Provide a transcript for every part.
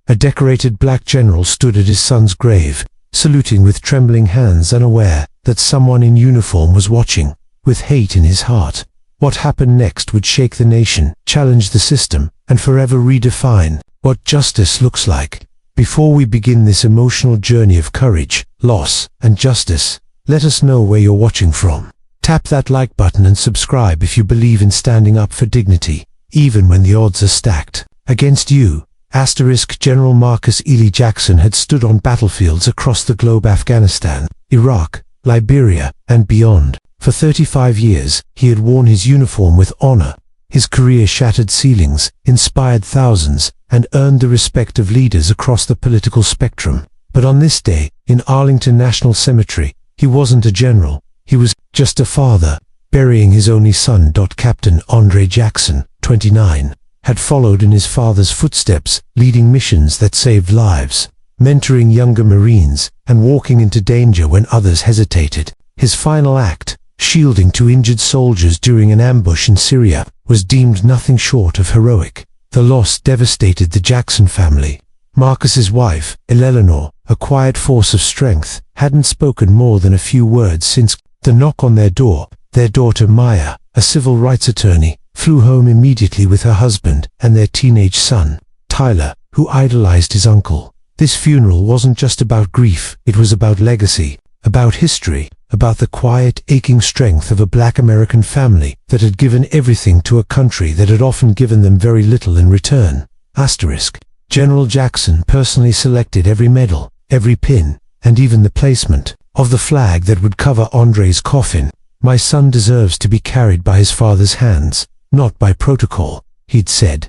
A decorated black general stood at his son's grave, saluting with trembling hands, unaware that someone in uniform was watching, with hate in his heart. What happened next would shake the nation, challenge the system, and forever redefine what justice looks like. Before we begin this emotional journey of courage, loss, and justice, let us know where you're watching from. Tap that like button and subscribe if you believe in standing up for dignity, even when the odds are stacked against you. General Marcus Ely Jackson had stood on battlefields across the globe: Afghanistan, Iraq, Liberia, and beyond. For 35 years, he had worn his uniform with honor. His career shattered ceilings, inspired thousands, and earned the respect of leaders across the political spectrum. But on this day, in Arlington National Cemetery, he wasn't a general. He was just a father, burying his only son. Captain Andre Jackson, 29, had followed in his father's footsteps, leading missions that saved lives, mentoring younger Marines, and walking into danger when others hesitated. His final act, shielding two injured soldiers during an ambush in Syria, was deemed nothing short of heroic. The loss devastated the Jackson family. Marcus's wife, Eleanor, a quiet force of strength, hadn't spoken more than a few words since the knock on their door. Their daughter Maya, a civil rights attorney, flew home immediately with her husband and their teenage son, Tyler, who idolized his uncle. This funeral wasn't just about grief, it was about legacy, about history, about the quiet, aching strength of a black American family that had given everything to a country that had often given them very little in return. General Jackson personally selected every medal, every pin, and even the placement of the flag that would cover Andre's coffin. "My son deserves to be carried by his father's hands, not by protocol," he'd said.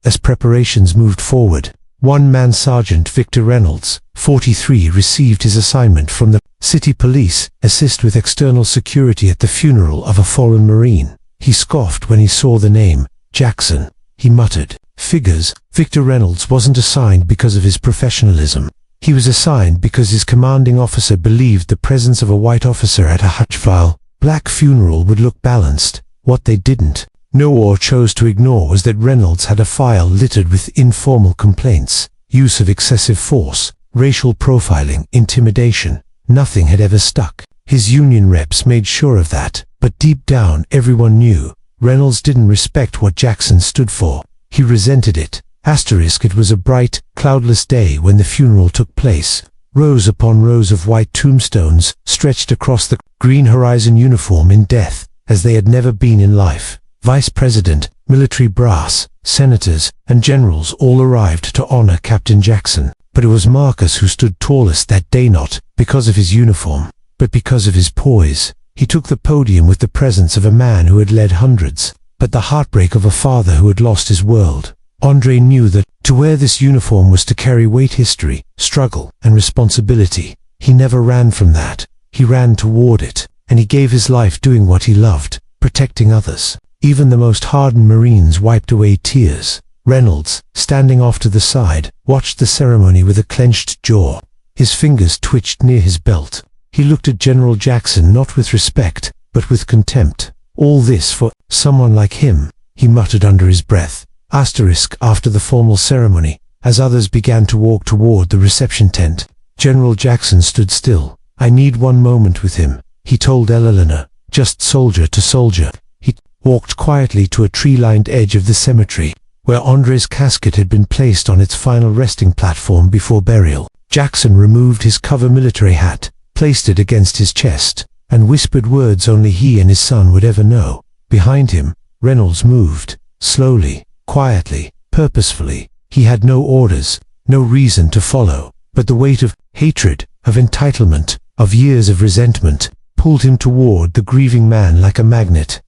As preparations moved forward, one-man Sergeant Victor Reynolds, 43, received his assignment from the city police, assist with external security at the funeral of a fallen Marine. He scoffed when he saw the name, Jackson. He muttered, "Figures." Victor Reynolds wasn't assigned because of his professionalism. He was assigned because his commanding officer believed the presence of a white officer at a Heartfelt black funeral would look balanced. What they didn't know or chose to ignore was that Reynolds had a file littered with informal complaints, use of excessive force, racial profiling, intimidation. Nothing had ever stuck. His union reps made sure of that, but deep down everyone knew Reynolds didn't respect what Jackson stood for. He resented it. It was a bright, cloudless day when the funeral took place. Rows upon rows of white tombstones stretched across the green horizon, uniform in death as they had never been in life. Vice President, military brass, senators, and generals all arrived to honor Captain Jackson. But it was Marcus who stood tallest that day, not because of his uniform, but because of his poise. He took the podium with the presence of a man who had led hundreds, but the heartbreak of a father who had lost his world. Andre knew that to wear this uniform was to carry weight, history, struggle, and responsibility. He never ran from that. He ran toward it, and he gave his life doing what he loved, protecting others. Even the most hardened Marines wiped away tears. Reynolds, standing off to the side, watched the ceremony with a clenched jaw. His fingers twitched near his belt. He looked at General Jackson not with respect, but with contempt. "All this for someone like him," he muttered under his breath. After the formal ceremony, as others began to walk toward the reception tent, General Jackson stood still. "I need one moment with him," he told Eleanor, "just soldier to soldier." He walked quietly to a tree-lined edge of the cemetery, where Andre's casket had been placed on its final resting platform before burial. Jackson removed his cover military hat, placed it against his chest, and whispered words only he and his son would ever know. Behind him, Reynolds moved, slowly, quietly, purposefully. He had no orders, no reason to follow, but the weight of hatred, of entitlement, of years of resentment, pulled him toward the grieving man like a magnet.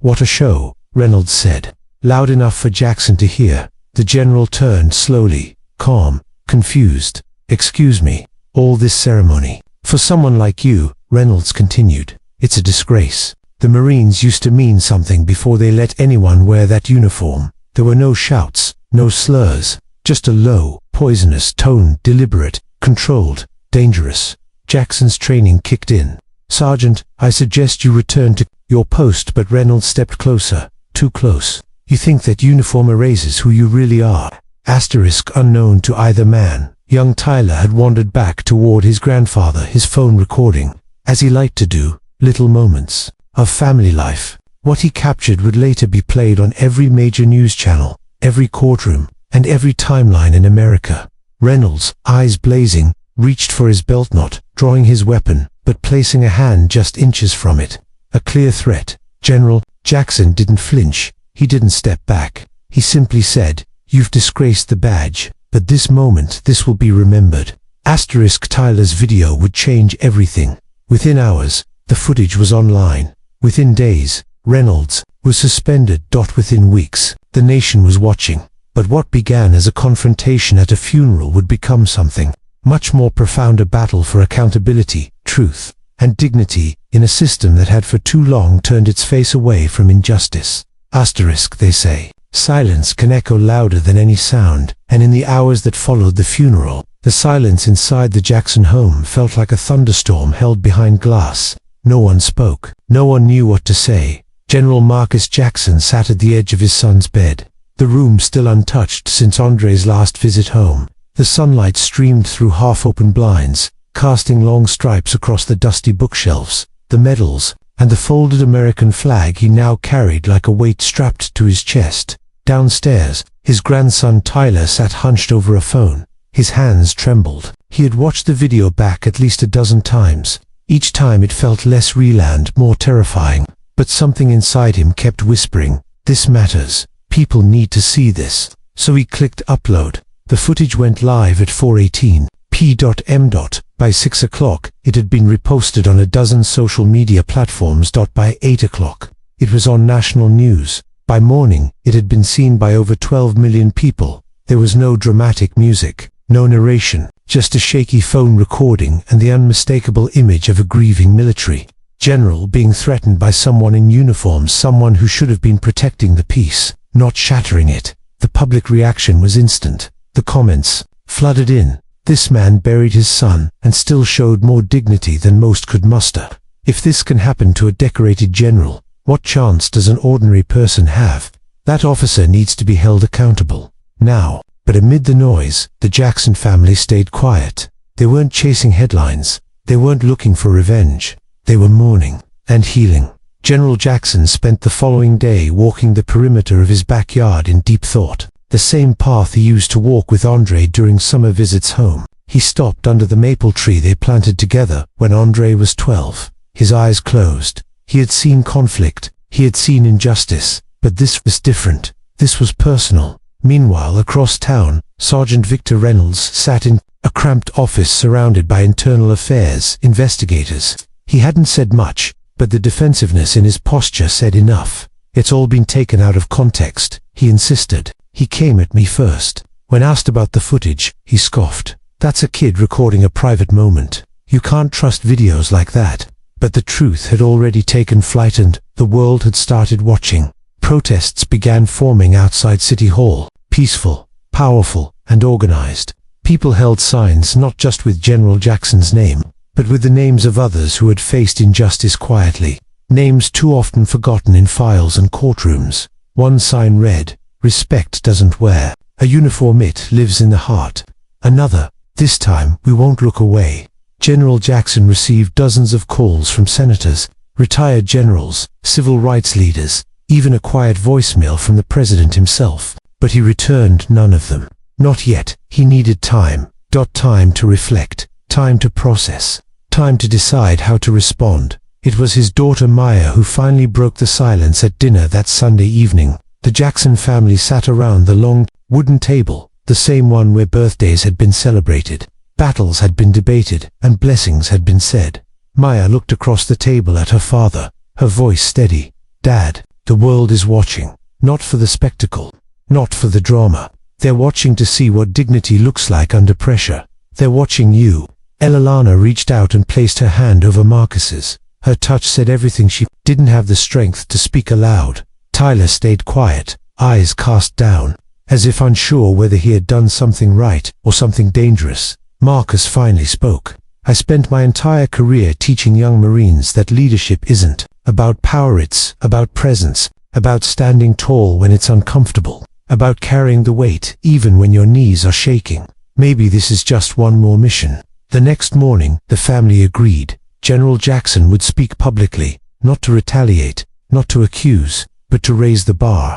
"What a show," Reynolds said, loud enough for Jackson to hear. The general turned slowly, calm, confused. "Excuse me, all this ceremony. For someone like you," Reynolds continued, "it's a disgrace. The Marines used to mean something before they let anyone wear that uniform. There were no shouts, no slurs, just a low, poisonous tone, deliberate, controlled, dangerous." Jackson's training kicked in. "Sergeant, I suggest you return to your post." But Reynolds stepped closer, too close. "You think that uniform erases who you really are?" Unknown to either man, young Tyler had wandered back toward his grandfather, his phone recording, as he liked to do, little moments of family life. What he captured would later be played on every major news channel, every courtroom, and every timeline in America. Reynolds, eyes blazing, reached for his belt knot, drawing his weapon, but placing a hand just inches from it. A clear threat. General Jackson didn't flinch. He didn't step back. He simply said, "You've disgraced the badge, but this moment, this will be remembered." Tyler's video would change everything. Within hours, the footage was online. Within days, Reynolds was suspended. Within weeks, the nation was watching. But what began as a confrontation at a funeral would become something much more profound, a battle for accountability, truth, and dignity in a system that had for too long turned its face away from injustice. They say, silence can echo louder than any sound, and in the hours that followed the funeral, the silence inside the Jackson home felt like a thunderstorm held behind glass. No one spoke. No one knew what to say. General Marcus Jackson sat at the edge of his son's bed, the room still untouched since Andre's last visit home. The sunlight streamed through half-open blinds, casting long stripes across the dusty bookshelves. The medals and the folded American flag he now carried like a weight strapped to his chest. Downstairs, his grandson Tyler sat hunched over a phone. His hands trembled. He had watched the video back at least a dozen times. Each time it felt less real and more terrifying. But something inside him kept whispering, "This matters. People need to see this." So he clicked upload. The footage went live at 4:18 p.m. By 6 o'clock, it had been reposted on a dozen social media platforms. By 8 o'clock, it was on national news. By morning, it had been seen by over 12 million people. There was no dramatic music, no narration, just a shaky phone recording and the unmistakable image of a grieving military general being threatened by someone in uniform, someone who should have been protecting the peace, not shattering it. The public reaction was instant. The comments flooded in. This man buried his son and still showed more dignity than most could muster. If this can happen to a decorated general, what chance does an ordinary person have? That officer needs to be held accountable now. But amid the noise, the Jackson family stayed quiet. They weren't chasing headlines. They weren't looking for revenge. They were mourning and healing. General Jackson spent the following day walking the perimeter of his backyard in deep thought, the same path he used to walk with Andre during summer visits home. He stopped under the maple tree they planted together when Andre was 12. His eyes closed. He had seen conflict. He had seen injustice. But this was different. This was personal. Meanwhile, across town, Sergeant Victor Reynolds sat in a cramped office surrounded by internal affairs investigators. He hadn't said much, but the defensiveness in his posture said enough. "It's all been taken out of context," he insisted. "He came at me first." When asked about the footage, he scoffed. "That's a kid recording a private moment. You can't trust videos like that." But the truth had already taken flight and the world had started watching. Protests began forming outside City Hall, peaceful, powerful, and organized. People held signs not just with General Jackson's name, but with the names of others who had faced injustice quietly. Names too often forgotten in files and courtrooms. One sign read, "Respect doesn't wear a uniform, it lives in the heart." Another, "This time we won't look away." General Jackson received dozens of calls from senators, retired generals, civil rights leaders, even a quiet voicemail from the president himself. But he returned none of them. Not yet. He needed time. Time to reflect. Time to process. Time to decide how to respond. It was his daughter Maya who finally broke the silence at dinner that Sunday evening. The Jackson family sat around the long, wooden table, the same one where birthdays had been celebrated, battles had been debated, and blessings had been said. Maya looked across the table at her father, her voice steady. "Dad, the world is watching. Not for the spectacle. Not for the drama. They're watching to see what dignity looks like under pressure. They're watching you." Elalana reached out and placed her hand over Marcus's. Her touch said everything. She didn't have the strength to speak aloud. Tyler stayed quiet, eyes cast down, as if unsure whether he had done something right or something dangerous. Marcus finally spoke. "I spent my entire career teaching young Marines that leadership isn't about power, it's about presence, about standing tall when it's uncomfortable, about carrying the weight even when your knees are shaking. Maybe this is just one more mission. The next morning, the family agreed. General Jackson would speak publicly, not to retaliate, not to accuse, but to raise the bar.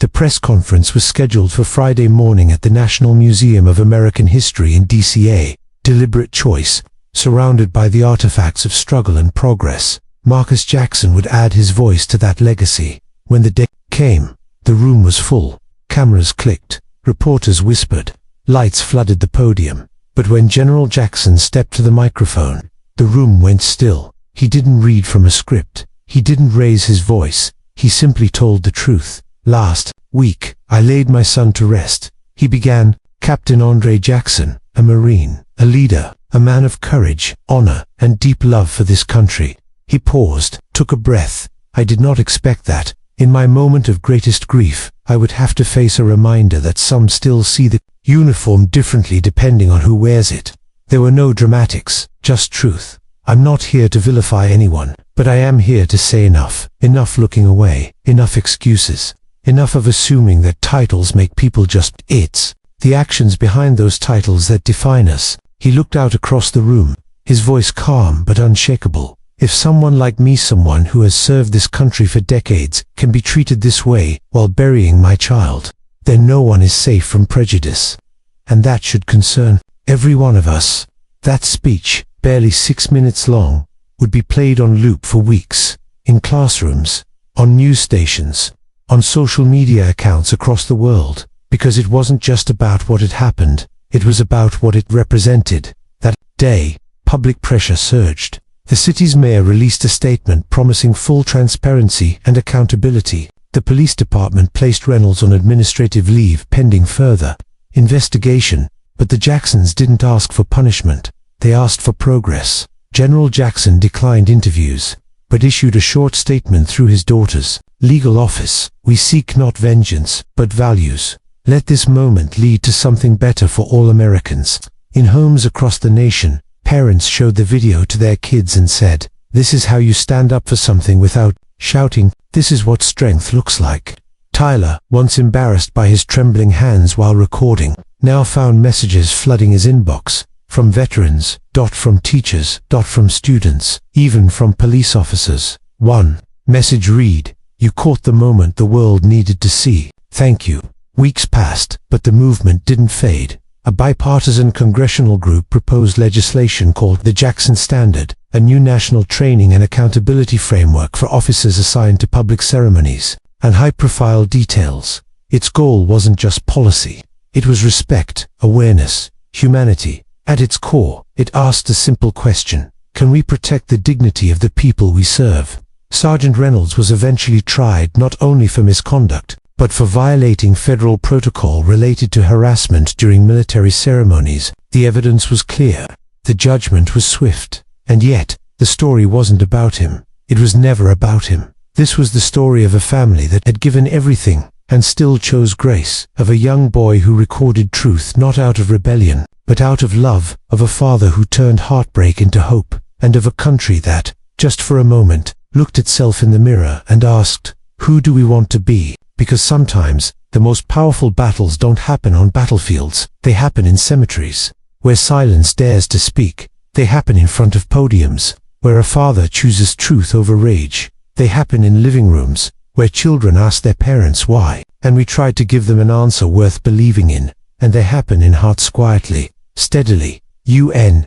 The press conference was scheduled for Friday morning at the National Museum of American History in DCA. Deliberate choice, surrounded by the artifacts of struggle and progress. Marcus Jackson would add his voice to that legacy. When the day came, the room was full. Cameras clicked, reporters whispered, lights flooded the podium. But when General Jackson stepped to the microphone, the room went still. He didn't read from a script. He didn't raise his voice. He simply told the truth. Last week, I laid my son to rest. He began. Captain Andre Jackson, a Marine, a leader, a man of courage, honor, and deep love for this country. He paused, took a breath. I did not expect that. In my moment of greatest grief, I would have to face a reminder that some still see the uniform differently depending on who wears it. There were no dramatics, just truth. I'm not here to vilify anyone, but I am here to say enough. Enough looking away, enough excuses, enough of assuming that titles make people just it's the actions behind those titles that define us. He looked out across the room, his voice calm but unshakable. If someone like me, someone who has served this country for decades, can be treated this way while burying my child, then no one is safe from prejudice. And that should concern every one of us. That speech, barely 6 minutes long, would be played on loop for weeks, in classrooms, on news stations, on social media accounts across the world, because it wasn't just about what had happened, it was about what it represented. That day, public pressure surged. The city's mayor released a statement promising full transparency and accountability. The police department placed Reynolds on administrative leave pending further investigation, but the Jacksons didn't ask for punishment. They asked for progress. General Jackson declined interviews, but issued a short statement through his daughter's legal office. We seek not vengeance, but values. Let this moment lead to something better for all Americans. In homes across the nation, parents showed the video to their kids and said, "This is how you stand up for something without shouting. This is what strength looks like." Tyler, once embarrassed by his trembling hands while recording, now found messages flooding his inbox, from veterans, from teachers, from students, even from police officers. One message read, "You caught the moment the world needed to see. Thank you." Weeks passed, but the movement didn't fade. A bipartisan congressional group proposed legislation called the Jackson Standard, a new national training and accountability framework for officers assigned to public ceremonies and high-profile details. Its goal wasn't just policy. It was respect, awareness, humanity. At its core, it asked a simple question: can we protect the dignity of the people we serve? Sergeant Reynolds was eventually tried not only for misconduct, but for violating federal protocol related to harassment during military ceremonies. The evidence was clear. The judgment was swift. And yet, the story wasn't about him. It was never about him. This was the story of a family that had given everything and still chose grace, of a young boy who recorded truth not out of rebellion, but out of love, of a father who turned heartbreak into hope, and of a country that, just for a moment, looked itself in the mirror and asked, who do we want to be? Because sometimes, the most powerful battles don't happen on battlefields. They happen in cemeteries, where silence dares to speak. They happen in front of podiums, where a father chooses truth over rage. They happen in living rooms, where children ask their parents why, and we try to give them an answer worth believing in. And they happen in hearts quietly, steadily. UNSHAKABLY.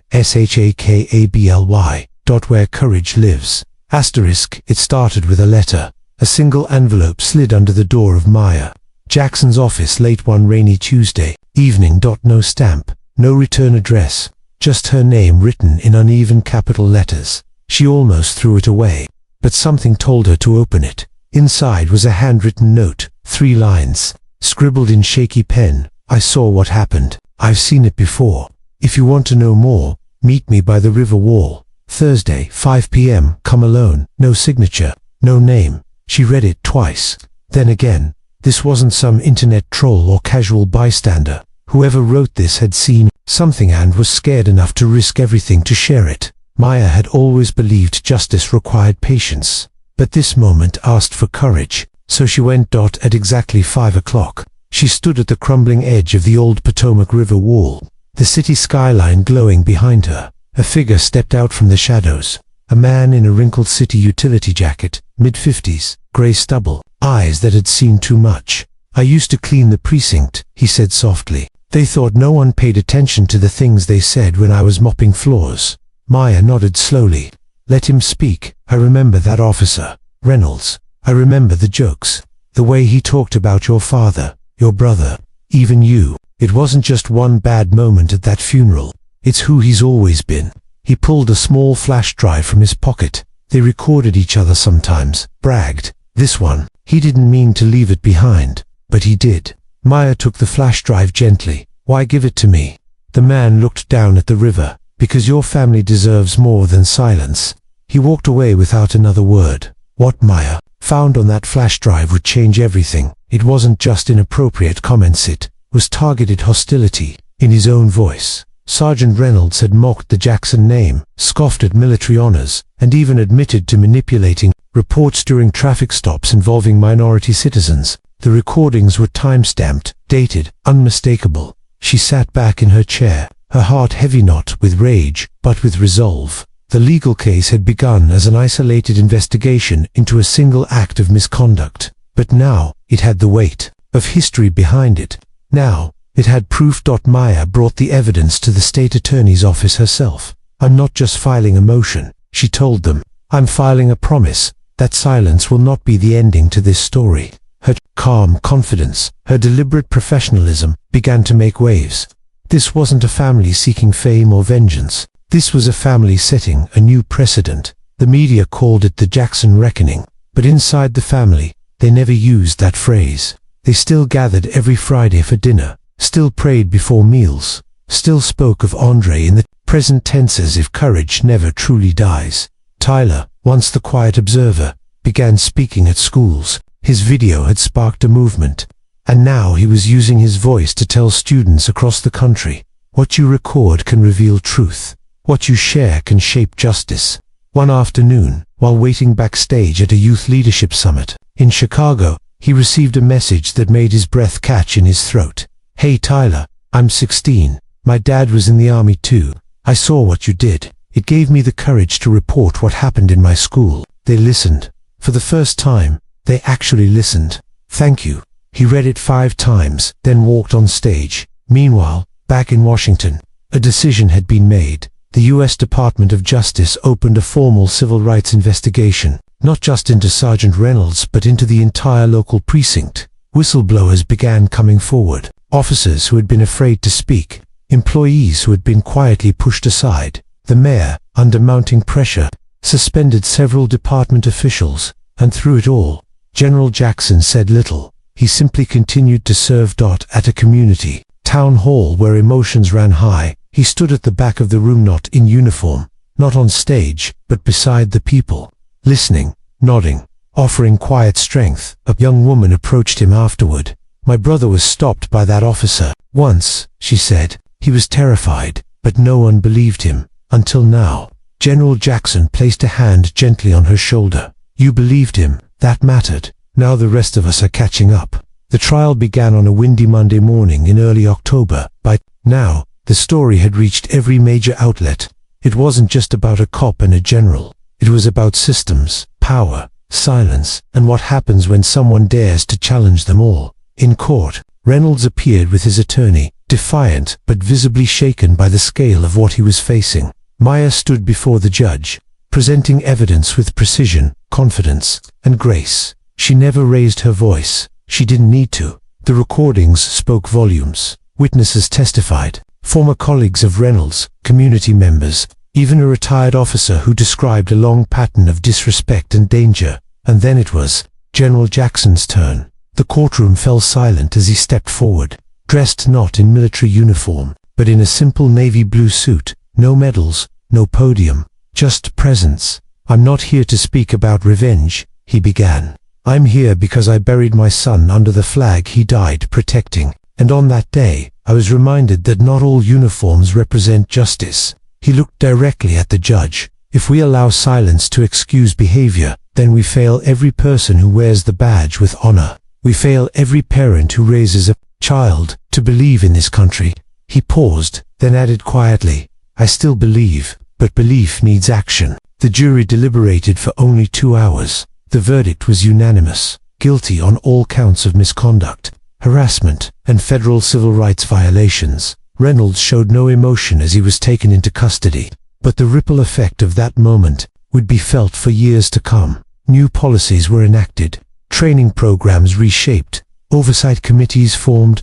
Where courage lives. Asterisk. It started with a letter. A single envelope slid under the door of Maya Jackson's office late one rainy Tuesday evening. No stamp, no return address, just her name written in uneven capital letters. She almost threw it away, but something told her to open it. Inside was a handwritten note, 3 lines, scribbled in shaky pen. I saw what happened. I've seen it before. If you want to know more, meet me by the river wall. Thursday, 5 p.m. Come alone. No signature, no name. She read it twice. Then again. This wasn't some internet troll or casual bystander. Whoever wrote this had seen something and was scared enough to risk everything to share it. Maya had always believed justice required patience, but this moment asked for courage. So she went. At exactly 5 o'clock, She stood at the crumbling edge of the old Potomac River wall, the city skyline glowing behind her. A figure stepped out from the shadows. A man in a wrinkled city utility jacket, mid-50s, gray stubble, eyes that had seen too much. "I used to clean the precinct," he said softly. "They thought no one paid attention to the things they said when I was mopping floors." Maya nodded slowly. "Let him speak. I remember that officer, Reynolds. I remember the jokes, the way he talked about your father, your brother, even you. It wasn't just one bad moment at that funeral. It's who he's always been." He pulled a small flash drive from his pocket. They recorded each other sometimes, bragged. This one, he didn't mean to leave it behind, but he did. Maya took the flash drive gently. "Why give it to me?" The man looked down at the river. "Because your family deserves more than silence." He walked away without another word. What Maya found on that flash drive would change everything. It wasn't just inappropriate comments, it was targeted hostility. In his own voice, Sergeant Reynolds had mocked the Jackson name, scoffed at military honors, and even admitted to manipulating reports during traffic stops involving minority citizens. The recordings were time-stamped, dated, unmistakable. She sat back in her chair, her heart heavy not with rage, but with resolve. The legal case had begun as an isolated investigation into a single act of misconduct, but now it had the weight of history behind it. Now it had proof. Maya brought the evidence to the state attorney's office herself. "I'm not just filing a motion," she told them. "I'm filing a promise that silence will not be the ending to this story." Her calm confidence, her deliberate professionalism began to make waves. This wasn't a family seeking fame or vengeance. This was a family setting a new precedent. The media called it the Jackson Reckoning, but inside the family, they never used that phrase. They still gathered every Friday for dinner, still prayed before meals, still spoke of Andre in the present tense as if courage never truly dies. Tyler, once the quiet observer, began speaking at schools. His video had sparked a movement, and now he was using his voice to tell students across the country, what you record can reveal truth. What you share can shape justice. One afternoon, while waiting backstage at a youth leadership summit in Chicago, he received a message that made his breath catch in his throat. "Hey Tyler, I'm 16. My dad was in the army too. I saw what you did. It gave me the courage to report what happened in my school." They listened. For the first time, they actually listened. "Thank you." He read it 5 times, then walked on stage. Meanwhile, back in Washington, a decision had been made. The U.S. Department of Justice opened a formal civil rights investigation, not just into Sergeant Reynolds but into the entire local precinct. Whistleblowers began coming forward, officers who had been afraid to speak, employees who had been quietly pushed aside. The mayor, under mounting pressure, suspended several department officials, and through it all, General Jackson said little. He simply continued to serve. At a community town hall where emotions ran high, he stood at the back of the room, not in uniform, not on stage, but beside the people, listening, nodding, offering quiet strength. A young woman approached him afterward. "My brother was stopped by that officer once," she said. "He was terrified, but no one believed him, until now." General Jackson placed a hand gently on her shoulder. "You believed him, that mattered. Now the rest of us are catching up." The trial began on a windy Monday morning in early October. By now, the story had reached every major outlet. It wasn't just about a cop and a general. It was about systems, power, silence, and what happens when someone dares to challenge them all. In court, Reynolds appeared with his attorney, defiant but visibly shaken by the scale of what he was facing. Maya stood before the judge, presenting evidence with precision, confidence, and grace. She never raised her voice. She didn't need to. The recordings spoke volumes. Witnesses testified. Former colleagues of Reynolds, community members, even a retired officer who described a long pattern of disrespect and danger. And then it was General Jackson's turn. The courtroom fell silent as he stepped forward, dressed not in military uniform, but in a simple navy blue suit. No medals, no podium, just presence. "I'm not here to speak about revenge," he began. "I'm here because I buried my son under the flag he died protecting. And on that day, I was reminded that not all uniforms represent justice." He looked directly at the judge. "If we allow silence to excuse behavior, then we fail every person who wears the badge with honor. We fail every parent who raises a child to believe in this country. He paused, then added quietly, I still believe, but belief needs action. The jury deliberated for only 2 hours. The verdict was unanimous, guilty on all counts of misconduct, harassment, and federal civil rights violations. Reynolds showed no emotion as he was taken into custody, but the ripple effect of that moment would be felt for years to come. New policies were enacted, training programs reshaped, oversight committees formed,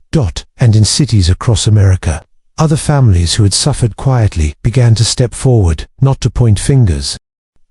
and in cities across America. Other families who had suffered quietly began to step forward, not to point fingers,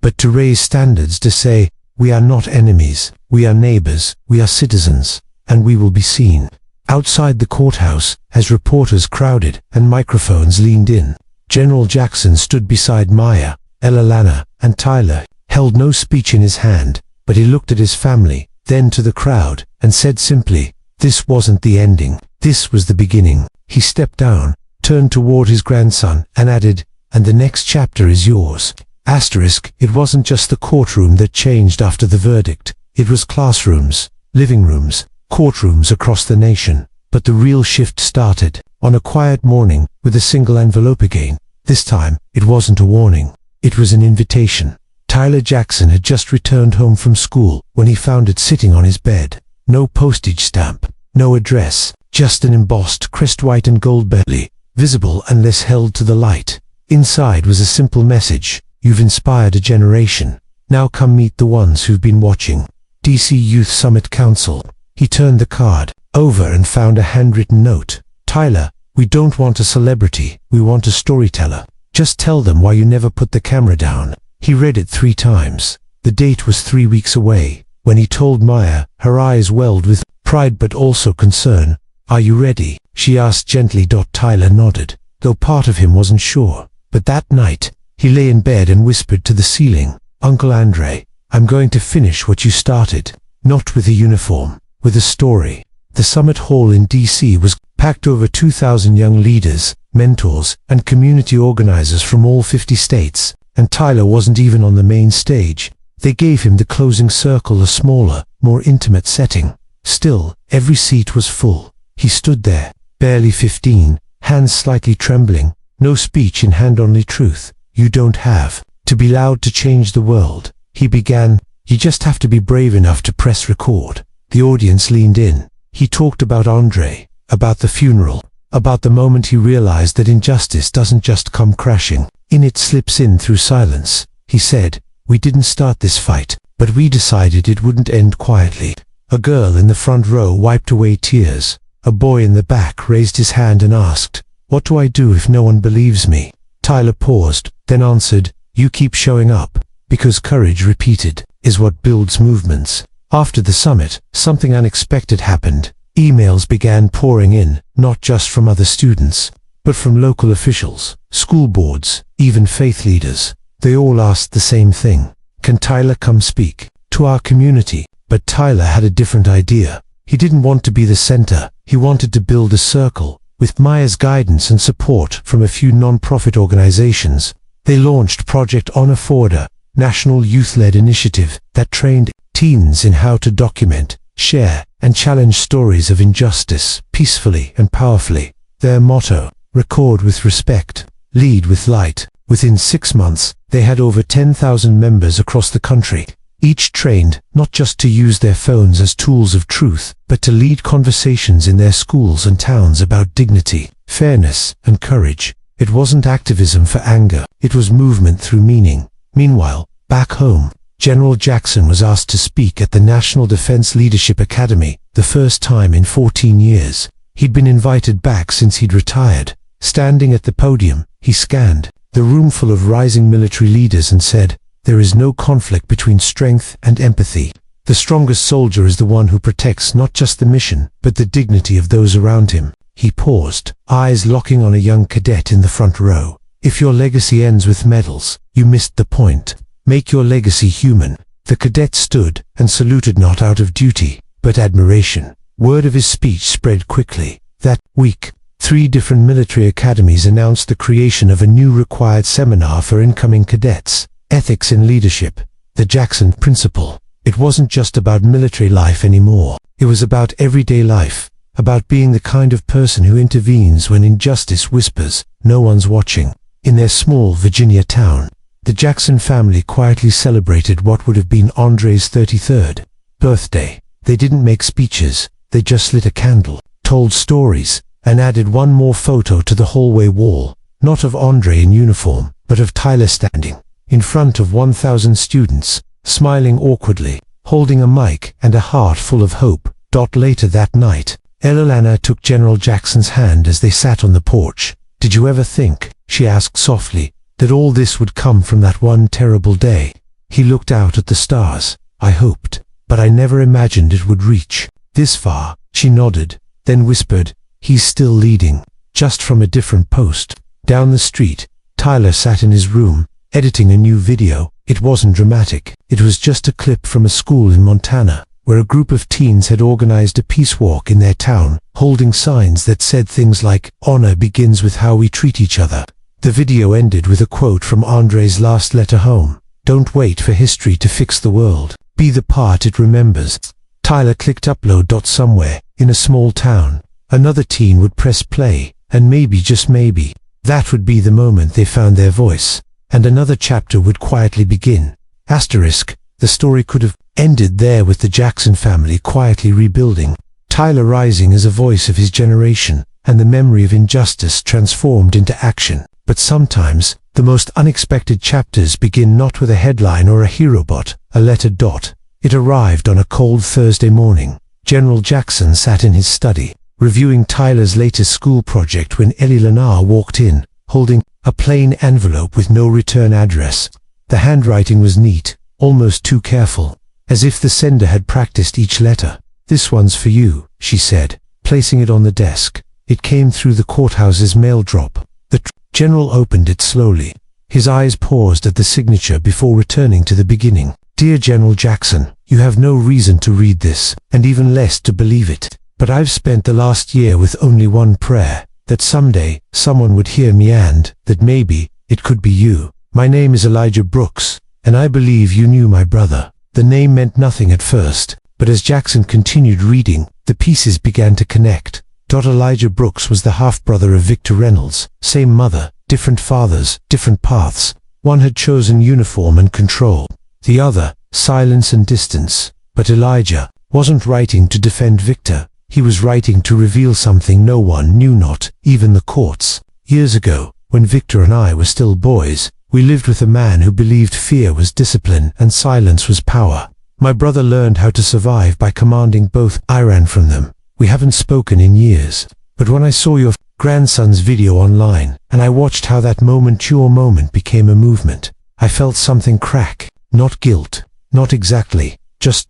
but to raise standards, to say, we are not enemies, we are neighbors, we are citizens, and we will be seen. Outside the courthouse, as reporters crowded and microphones leaned in, General Jackson stood beside Maya, Elalana, and Tyler, held no speech in his hand, but he looked at his family, then to the crowd, and said simply, this wasn't the ending, this was the beginning. He stepped down, turned toward his grandson, and added, and the next chapter is yours. It wasn't just the courtroom that changed after the verdict. It was classrooms, living rooms, courtrooms across the nation. But the real shift started on a quiet morning with a single envelope again. This time, it wasn't a warning. It was an invitation. Tyler Jackson had just returned home from school when he found it sitting on his bed. No postage stamp, no address, just an embossed crest, white and gold, barely visible unless held to the light. Inside was a simple message. You've inspired a generation. Now come meet the ones who've been watching. DC Youth Summit Council. He turned the card over and found a handwritten note. Tyler, we don't want a celebrity, we want a storyteller. Just tell them why you never put the camera down. He read it 3 times. The date was 3 weeks away. When he told Maya, her eyes welled with pride but also concern. Are you ready? She asked gently. Tyler nodded, though part of him wasn't sure. But that night, he lay in bed and whispered to the ceiling, Uncle Andre, I'm going to finish what you started. Not with a uniform, with a story. The Summit Hall in DC was packed. Over 2,000 young leaders, mentors, and community organizers from all 50 states. And Tyler wasn't even on the main stage. They gave him the closing circle, a smaller, more intimate setting. Still, every seat was full. He stood there, barely 15, hands slightly trembling, no speech in hand, only truth. You don't have to be loud to change the world. He began, you just have to be brave enough to press record. The audience leaned in. He talked about Andre, about the funeral, about the moment he realized that injustice doesn't just come crashing in, it slips in through silence. He said, we didn't start this fight, but we decided it wouldn't end quietly. A girl in the front row wiped away tears. A boy in the back raised his hand and asked, what do I do if no one believes me? Tyler paused, then answered, you keep showing up, because courage, repeated, is what builds movements. After the summit, something unexpected happened. Emails began pouring in, not just from other students, but from local officials, school boards, even faith leaders. They all asked the same thing. Can Tyler come speak to our community? But Tyler had a different idea. He didn't want to be the center. He wanted to build a circle. With Maya's guidance and support from a few non-profit organizations, they launched Project Honor Forward, national youth-led initiative that trained teens in how to document, share, and challenge stories of injustice peacefully and powerfully. Their motto, record with respect, lead with light. Within 6 months, they had over 10,000 members across the country, each trained not just to use their phones as tools of truth, but to lead conversations in their schools and towns about dignity, fairness, and courage. It wasn't activism for anger, it was movement through meaning. Meanwhile, back home, General Jackson was asked to speak at the National Defense Leadership Academy, the first time in 14 years. He'd been invited back since he'd retired. Standing at the podium, he scanned the room full of rising military leaders and said, there is no conflict between strength and empathy. The strongest soldier is the one who protects not just the mission, but the dignity of those around him. He paused, eyes locking on a young cadet in the front row. If your legacy ends with medals, you missed the point. Make your legacy human. The cadet stood and saluted, not out of duty, but admiration. Word of his speech spread quickly. That week, 3 different military academies announced the creation of a new required seminar for incoming cadets. Ethics in Leadership, the Jackson Principle. It wasn't just about military life anymore. It was about everyday life, about being the kind of person who intervenes when injustice whispers, "No one's watching." In their small Virginia town, the Jackson family quietly celebrated what would have been Andre's 33rd birthday. They didn't make speeches, they just lit a candle, told stories, and added one more photo to the hallway wall, not of Andre in uniform, but of Tyler standing in front of 1,000 students, smiling awkwardly, holding a mic and a heart full of hope. Later that night, Elolana took General Jackson's hand as they sat on the porch. "Did you ever think," she asked softly, "that all this would come from that one terrible day?" He looked out at the stars. "I hoped, but I never imagined it would reach this far." She nodded, then whispered, "He's still leading, just from a different post." Down the street, Tyler sat in his room, editing a new video. It wasn't dramatic. It was just a clip from a school in Montana, where a group of teens had organized a peace walk in their town, holding signs that said things like, "Honor begins with how we treat each other." The video ended with a quote from Andre's last letter home: "Don't wait for history to fix the world. Be the part it remembers." Tyler clicked upload. Somewhere, in a small town, another teen would press play, and maybe, just maybe, that would be the moment they found their voice, and another chapter would quietly begin. The story could have ended there with the Jackson family quietly rebuilding, Tyler rising as a voice of his generation, and the memory of injustice transformed into action. But sometimes, the most unexpected chapters begin not with a headline or a hero but a letter. It arrived on a cold Thursday morning. General Jackson sat in his study, reviewing Tyler's latest school project when Elolana walked in, holding a plain envelope with no return address. The handwriting was neat, almost too careful, as if the sender had practiced each letter. "This one's for you," she said, placing it on the desk. It came through the courthouse's mail drop. The general opened it slowly. His eyes paused at the signature before returning to the beginning. "Dear General Jackson, you have no reason to read this, and even less to believe it. But I've spent the last year with only one prayer, that someday someone would hear me and that maybe it could be you. My name is Elijah Brooks, and I believe you knew my brother." The name meant nothing at first, but as Jackson continued reading, the pieces began to connect. Elijah Brooks was the half-brother of Victor Reynolds, same mother, different fathers, different paths. One had chosen uniform and control, the other, silence and distance. But Elijah wasn't writing to defend Victor. He was writing to reveal something no one knew, not even the courts. "Years ago, when Victor and I were still boys, we lived with a man who believed fear was discipline and silence was power. My brother learned how to survive by commanding both. I ran from them. We haven't spoken in years. But when I saw your grandson's video online, and I watched how that your moment became a movement, I felt something crack. Not guilt, not exactly, just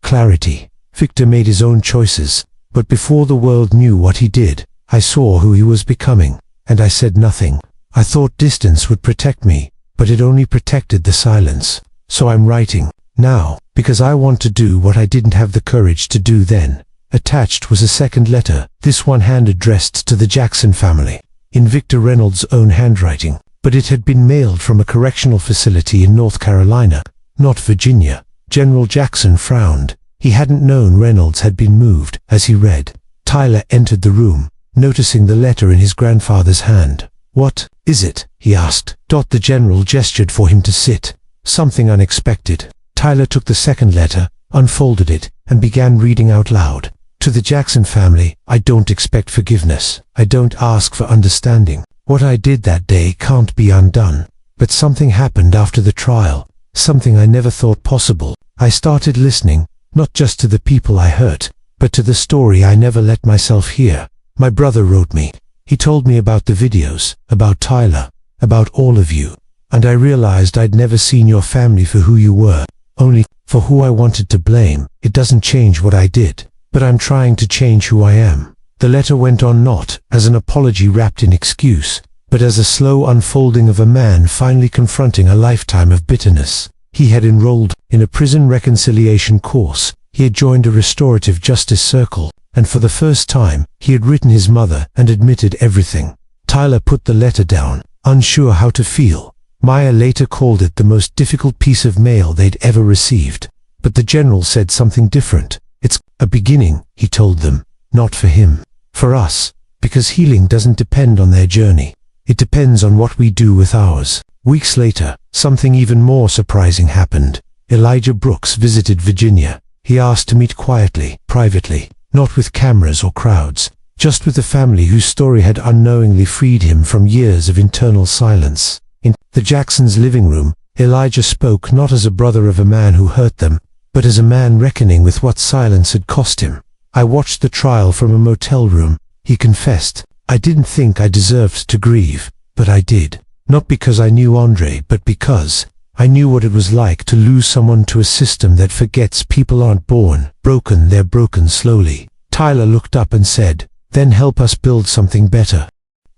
clarity. Victor made his own choices, but before the world knew what he did, I saw who he was becoming, and I said nothing. I thought distance would protect me, but it only protected the silence. So I'm writing now, because I want to do what I didn't have the courage to do then." Attached was a second letter, this one hand addressed to the Jackson family, in Victor Reynolds' own handwriting, but it had been mailed from a correctional facility in North Carolina, not Virginia. General Jackson frowned. He hadn't known Reynolds had been moved. As he read, Tyler entered the room, noticing the letter in his grandfather's hand. "What is it?" he asked. The general gestured for him to sit. "Something unexpected." Tyler took the second letter, unfolded it, and began reading out loud. "To the Jackson family, I don't expect forgiveness. I don't ask for understanding. What I did that day can't be undone. But something happened after the trial, something I never thought possible. I started listening, not just to the people I hurt, but to the story I never let myself hear. My brother wrote me. He told me about the videos, about Tyler, about all of you. And I realized I'd never seen your family for who you were, only for who I wanted to blame. It doesn't change what I did, but I'm trying to change who I am." The letter went on not as an apology wrapped in excuse, but as a slow unfolding of a man finally confronting a lifetime of bitterness. He had enrolled in a prison reconciliation course, he had joined a restorative justice circle, and for the first time, he had written his mother and admitted everything. Tyler put the letter down, unsure how to feel. Maya later called it the most difficult piece of mail they'd ever received. But the general said something different. It's a beginning, he told them. Not for him. For us. Because healing doesn't depend on their journey. It depends on what we do with ours. Weeks later, something even more surprising happened. Elijah Brooks visited Virginia. He asked to meet quietly, privately, not with cameras or crowds, just with the family whose story had unknowingly freed him from years of internal silence. In the Jacksons' living room, Elijah spoke not as a brother of a man who hurt them, but as a man reckoning with what silence had cost him. I watched the trial from a motel room, he confessed. I didn't think I deserved to grieve, but I did. Not because I knew Andre, but because I knew what it was like to lose someone to a system that forgets people aren't born broken, they're broken slowly. Tyler looked up and said, "Then help us build something better."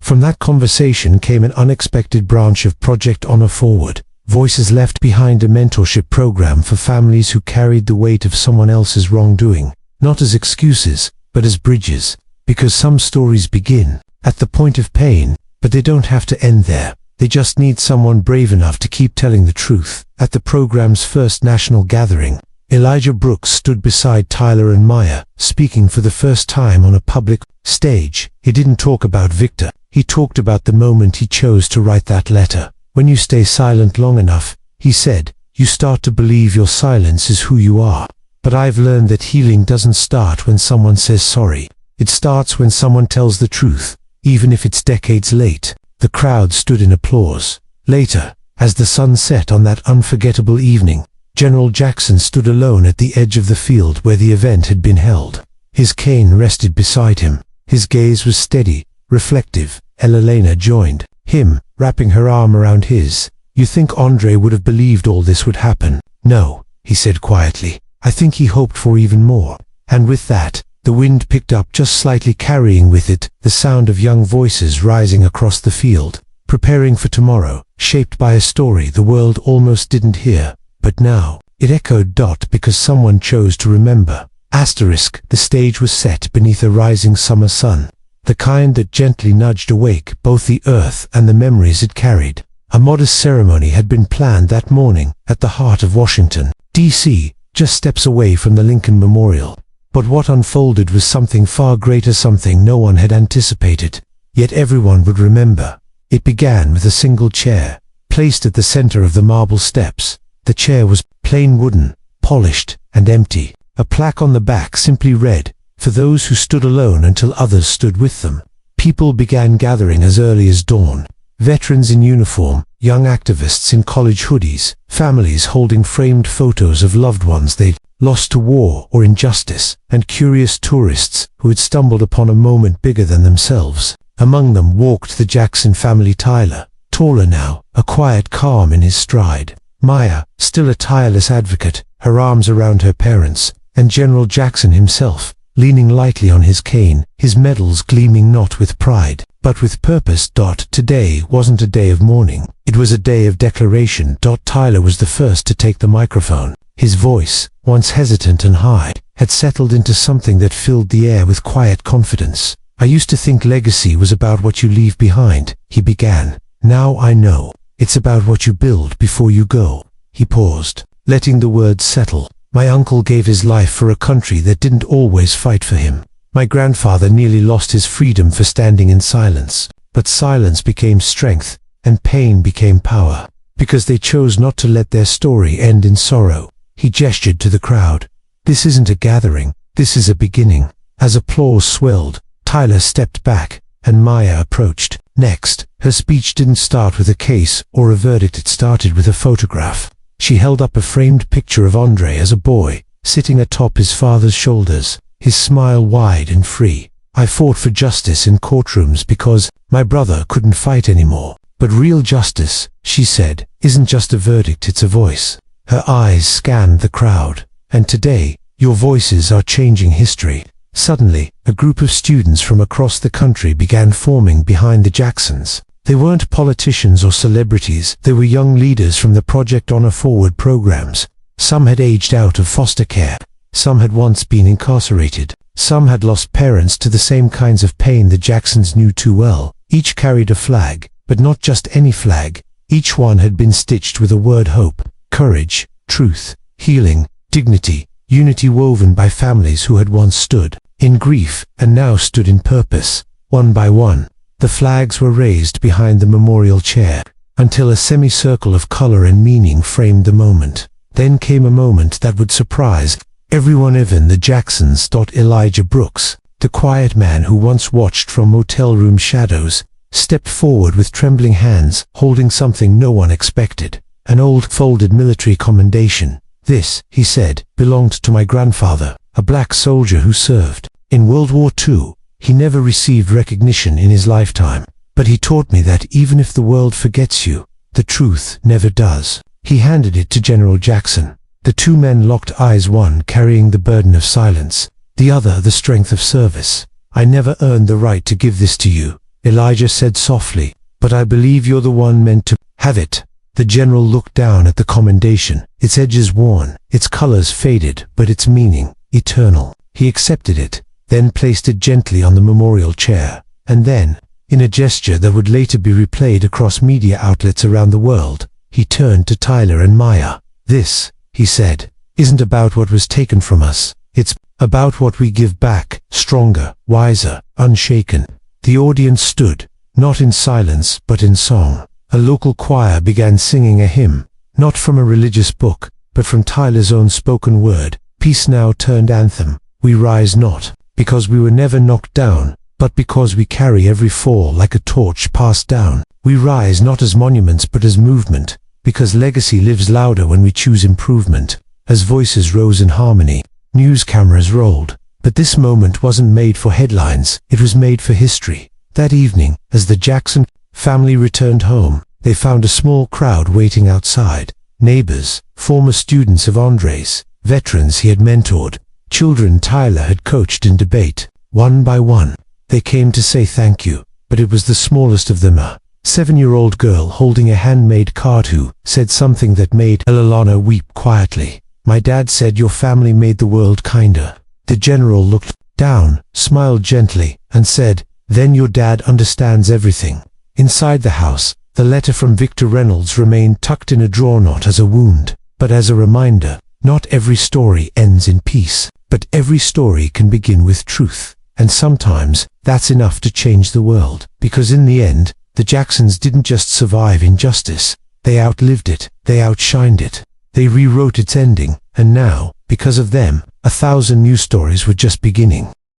From that conversation came an unexpected branch of Project Honor Forward. Voices left behind, a mentorship program for families who carried the weight of someone else's wrongdoing, not as excuses, but as bridges. Because some stories begin at the point of pain, but they don't have to end there. They just need someone brave enough to keep telling the truth. At the program's first national gathering, Elijah Brooks stood beside Tyler and Maya, speaking for the first time on a public stage. He didn't talk about Victor. He talked about the moment he chose to write that letter. When you stay silent long enough, he said, you start to believe your silence is who you are. But I've learned that healing doesn't start when someone says sorry. It starts when someone tells the truth, even if it's decades late. The crowd stood in applause. Later, as the sun set on that unforgettable evening, General Jackson stood alone at the edge of the field where the event had been held. His cane rested beside him. His gaze was steady, reflective. Elena joined him, wrapping her arm around his. "You think Andre would have believed all this would happen?" "No," he said quietly. "I think he hoped for even more." And with that, the wind picked up just slightly, carrying with it the sound of young voices rising across the field, preparing for tomorrow, shaped by a story the world almost didn't hear. But now, it echoed. Because someone chose to remember. The stage was set beneath a rising summer sun, the kind that gently nudged awake both the earth and the memories it carried. A modest ceremony had been planned that morning at the heart of Washington, D.C., just steps away from the Lincoln Memorial. But what unfolded was something far greater, something no one had anticipated, yet everyone would remember. It began with a single chair, placed at the center of the marble steps. The chair was plain wooden, polished, and empty. A plaque on the back simply read, "For those who stood alone until others stood with them." People began gathering as early as dawn. Veterans in uniform, young activists in college hoodies, families holding framed photos of loved ones they'd lost to war or injustice, and curious tourists who had stumbled upon a moment bigger than themselves. Among them walked the Jackson family. Tyler, taller now, a quiet calm in his stride. Maya, still a tireless advocate, her arms around her parents, and General Jackson himself, leaning lightly on his cane, his medals gleaming not with pride, but with purpose. Today wasn't a day of mourning. It was a day of declaration. Tyler was the first to take the microphone. His voice, once hesitant and high, had settled into something that filled the air with quiet confidence. "I used to think legacy was about what you leave behind," he began. "Now I know. It's about what you build before you go." He paused, letting the words settle. "My uncle gave his life for a country that didn't always fight for him. My grandfather nearly lost his freedom for standing in silence. But silence became strength, and pain became power, because they chose not to let their story end in sorrow." He gestured to the crowd. "This isn't a gathering, this is a beginning." As applause swelled, Tyler stepped back, and Maya approached. Next, her speech didn't start with a case or a verdict, it started with a photograph. She held up a framed picture of Andre as a boy, sitting atop his father's shoulders, his smile wide and free. "I fought for justice in courtrooms because my brother couldn't fight anymore. But real justice," she said, "isn't just a verdict, it's a voice." Her eyes scanned the crowd. "And today, your voices are changing history." Suddenly, a group of students from across the country began forming behind the Jacksons. They weren't politicians or celebrities, they were young leaders from the Project Honor Forward programs. Some had aged out of foster care. Some had once been incarcerated. Some had lost parents to the same kinds of pain the Jacksons knew too well. Each carried a flag, but not just any flag. Each one had been stitched with a word: hope, courage, truth, healing. dignity, unity woven by families who had once stood in grief and now stood in purpose. One by one, the flags were raised behind the memorial chair, until a semicircle of color and meaning framed the moment. Then came a moment that would surprise everyone, even the Jacksons. Elijah Brooks, the quiet man who once watched from motel room shadows, stepped forward with trembling hands, holding something no one expected, an old folded military commendation. "This," he said, "belonged to my grandfather, a black soldier who served in World War II. He never received recognition in his lifetime, but he taught me that even if the world forgets you, the truth never does." He handed it to General Jackson. The two men locked eyes, one carrying the burden of silence, the other the strength of service. "I never earned the right to give this to you," Elijah said softly, "but I believe you're the one meant to have it." The general looked down at the commendation, its edges worn, its colors faded, but its meaning eternal. He accepted it, then placed it gently on the memorial chair, and then, in a gesture that would later be replayed across media outlets around the world, he turned to Tyler and Maya. "This," he said, "isn't about what was taken from us. It's about what we give back, stronger, wiser, unshaken." The audience stood, not in silence but in song. A local choir began singing a hymn, not from a religious book, but from Tyler's own spoken word. Peace Now turned anthem. "We rise not because we were never knocked down, but because we carry every fall like a torch passed down. We rise not as monuments but as movement, because legacy lives louder when we choose improvement." As voices rose in harmony, news cameras rolled. But this moment wasn't made for headlines, it was made for history. That evening, as the Jackson family returned home, they found a small crowd waiting outside. Neighbors, former students of Andre's, veterans he had mentored, children Tyler had coached in debate. One by one, they came to say thank you, but it was the smallest of them, a 7-year-old girl holding a handmade card who said something that made Alana weep quietly. "My dad said your family made the world kinder." The general looked down, smiled gently, and said, "Then your dad understands everything." Inside the house, the letter from Victor Reynolds remained tucked in a drawer, not as a wound, but as a reminder. Not every story ends in peace, but every story can begin with truth. And sometimes, that's enough to change the world. Because in the end, the Jacksons didn't just survive injustice, they outlived it, they outshined it. They rewrote its ending, and now, because of them, 1,000 new stories were just beginning.